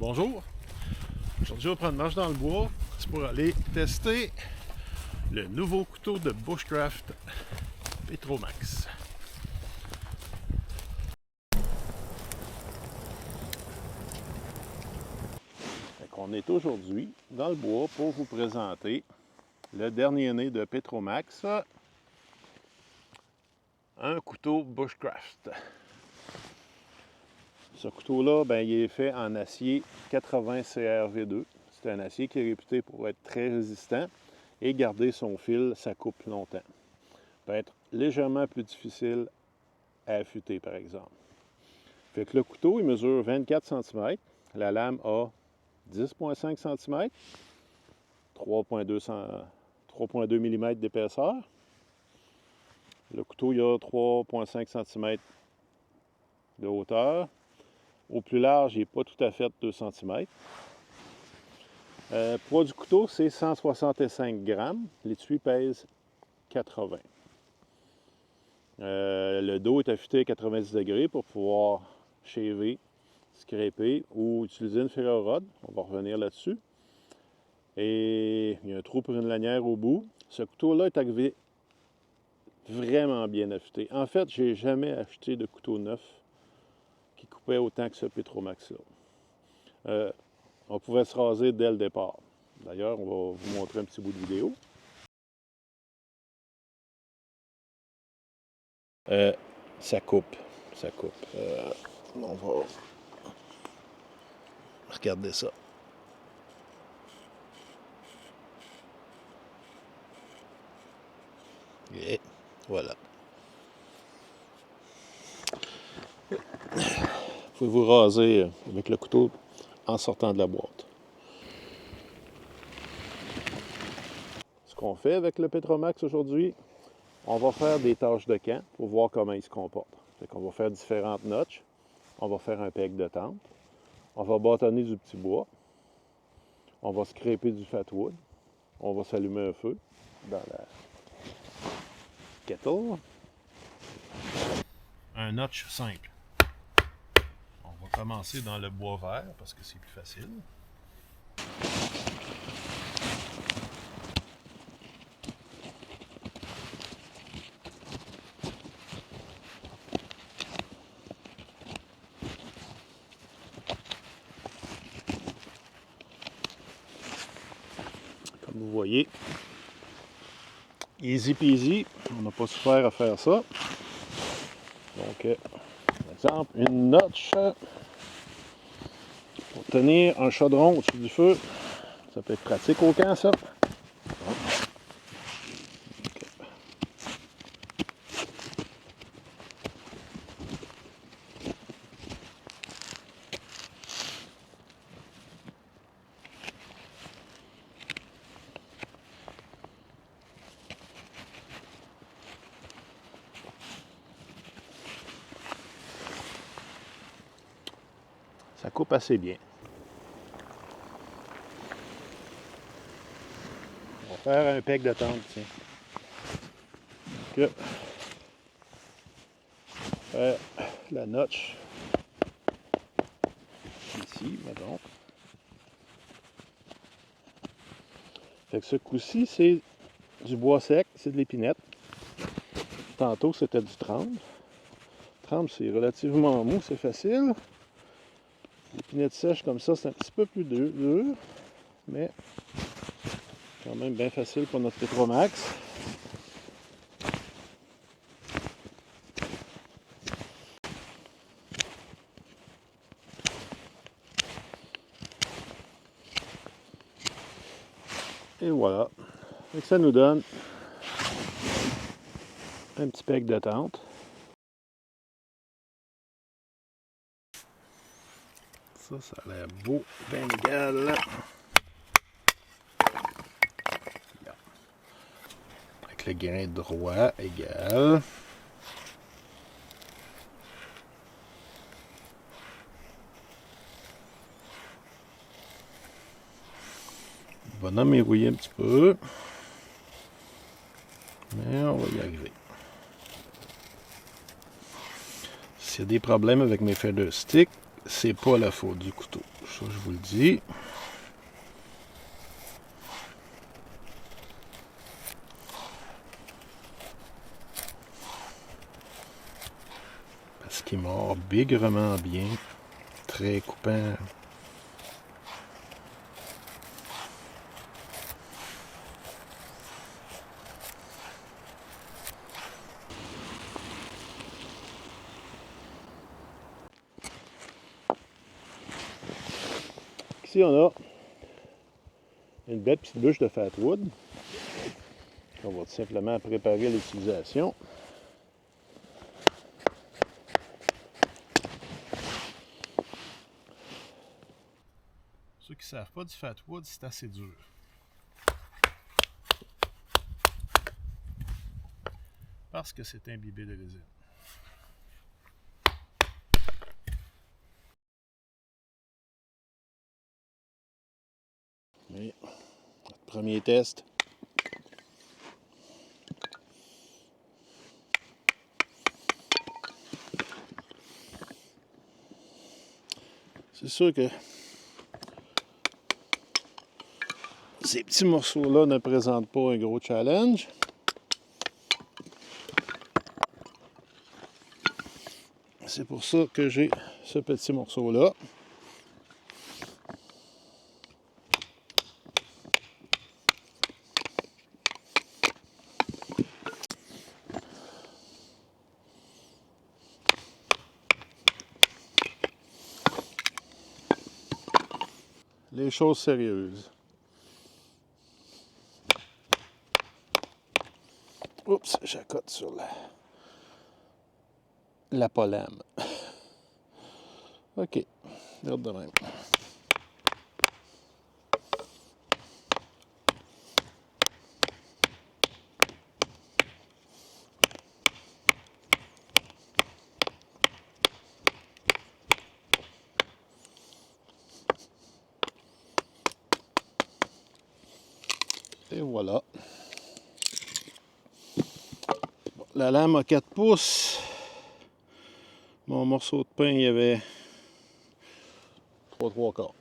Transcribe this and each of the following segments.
Bonjour, aujourd'hui on va prendre une marche dans le bois, c'est pour aller tester le nouveau couteau de Bushcraft Petromax. On est aujourd'hui dans le bois pour vous présenter le dernier né de Petromax, un couteau Bushcraft. Ce couteau-là, il est fait en acier 80 CRV2. C'est un acier qui est réputé pour être très résistant et garder son fil, ça coupe longtemps. Ça peut être légèrement plus difficile à affûter, par exemple. Fait que le couteau, il mesure 24 cm. La lame a 10,5 cm, 3,2 mm d'épaisseur. Le couteau, il a 3,5 cm de hauteur. Au plus large, il n'est pas tout à fait 2 cm. Poids du couteau, c'est 165 grammes. L'étui pèse 80. Le dos est affûté à 90 degrés pour pouvoir shaver, scraper ou utiliser une ferro rod. On va revenir là-dessus. Et il y a un trou pour une lanière au bout. Ce couteau-là est arrivé vraiment bien affûté. En fait, je n'ai jamais acheté de couteau neuf qui coupait autant que ce Petromax-là. On pouvait se raser dès le départ. D'ailleurs, on va vous montrer un petit bout de vidéo. Ça coupe. On va regarder ça. Et voilà. Vous pouvez vous raser avec le couteau en sortant de la boîte. Ce qu'on fait avec le Petromax aujourd'hui, on va faire des tâches de camp pour voir comment il se comporte. Fait qu'on va faire différentes notches. On va faire un peg de tente. On va bâtonner du petit bois. On va scraper du fat wood. On va s'allumer un feu dans la kettle. Un notch simple. On va commencer dans le bois vert parce que c'est plus facile. Comme vous voyez, easy peasy, on n'a pas souffert à faire ça. Donc, par exemple, une notch pour tenir un chaudron au-dessus du feu. Ça peut être pratique au camp, ça. Ça coupe assez bien. On va faire un peg de tente, tiens. Donc, la notch ici, mettons. Fait que ce coup-ci, c'est du bois sec, c'est de l'épinette. Tantôt, c'était du tremble. Tremble, c'est relativement mou, c'est facile. L'épinette sèche comme ça, c'est un petit peu plus dur, mais quand même bien facile pour notre Petromax. Et voilà. Et ça nous donne un petit peg de tente. Ça a l'air beau, bien égal. Avec le grain droit égal. On va emmêrouiller un petit peu. Mais on va y arriver. S'il y a des problèmes avec mes feather sticks, c'est pas la faute du couteau. Ça, je vous le dis. Parce qu'il mord bigrement bien. Très coupant. Ici, on a une belle petite bûche de Fatwood. On va tout simplement préparer l'utilisation. Ceux qui ne savent pas du Fatwood, c'est assez dur. Parce que c'est imbibé de résine. Mais, notre premier test. C'est sûr que ces petits morceaux-là ne présentent pas un gros challenge. C'est pour ça que j'ai ce petit morceau-là. Les choses sérieuses. Oups, j'accote sur la polème. OK, regarde de même. Et voilà. Bon, la lame a 4 pouces. Mon morceau de pain, il y avait 3/4.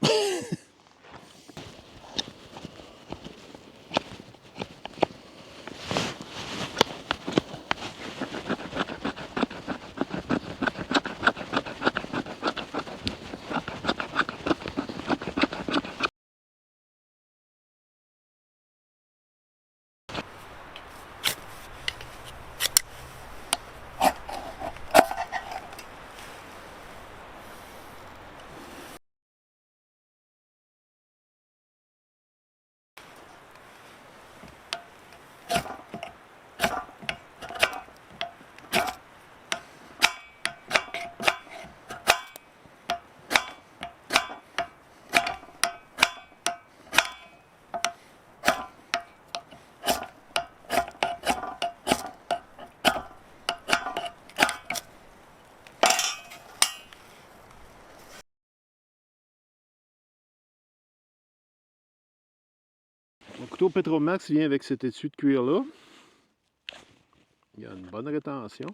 Mon couteau Petromax vient avec cet étui de cuir-là. Il y a une bonne rétention.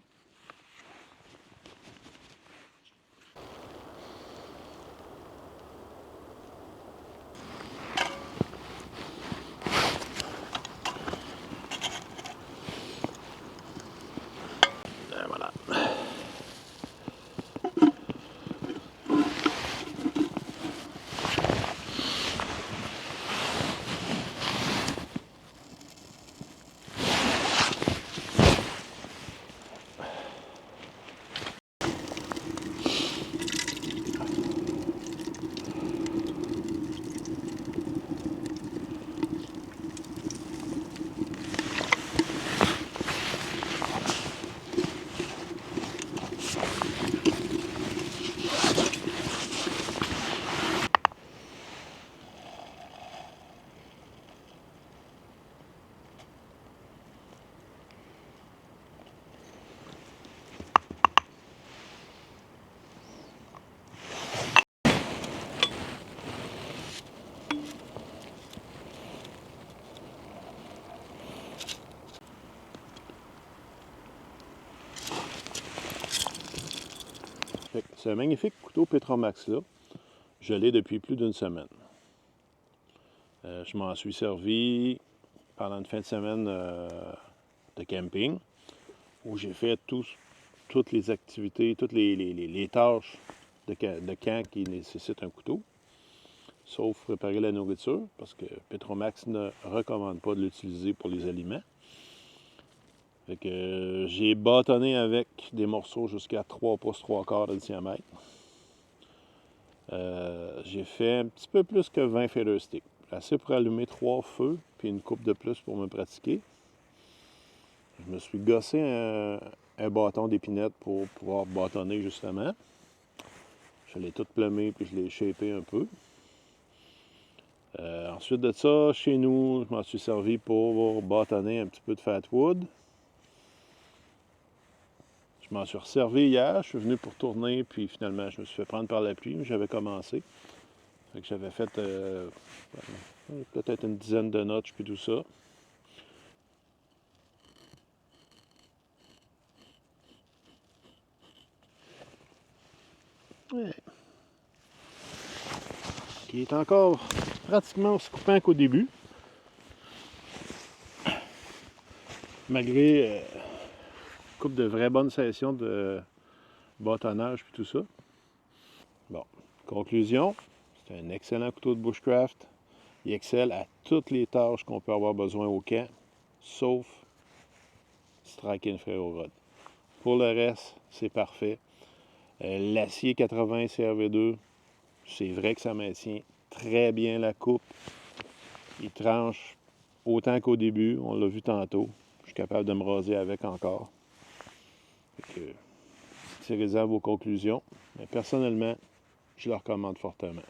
Et voilà. Ce magnifique couteau Petromax-là, je l'ai depuis plus d'une semaine. Je m'en suis servi pendant une fin de semaine de camping, où j'ai fait toutes les activités, toutes les tâches de camp qui nécessitent un couteau, sauf préparer la nourriture, parce que Petromax ne recommande pas de l'utiliser pour les aliments. Fait que j'ai bâtonné avec des morceaux jusqu'à 3 pouces 3 quarts de diamètre. J'ai fait un petit peu plus que 20 feather sticks. Assez pour allumer 3 feux, puis une coupe de plus pour me pratiquer. Je me suis gossé un bâton d'épinette pour pouvoir bâtonner justement. Je l'ai tout plumé, puis je l'ai shapé un peu. Ensuite de ça, chez nous, je m'en suis servi pour bâtonner un petit peu de fatwood. Je m'en suis resservi hier, je suis venu pour tourner, puis finalement, je me suis fait prendre par la pluie, mais j'avais commencé. Fait que j'avais fait peut-être une dizaine de notches, puis tout ça. Ouais. Qui est encore pratiquement aussi coupant qu'au début. Malgré une couple de vraies bonnes sessions de bâtonnage puis tout ça. Bon, conclusion, c'est un excellent couteau de bushcraft. Il excelle à toutes les tâches qu'on peut avoir besoin au camp, sauf striker une ferro-rod. Pour le reste, c'est parfait. L'acier 80 CRV2, c'est vrai que ça maintient très bien la coupe. Il tranche autant qu'au début, on l'a vu tantôt. Je suis capable de me raser avec encore. Tirez-en vos conclusions. Mais personnellement, je le recommande fortement.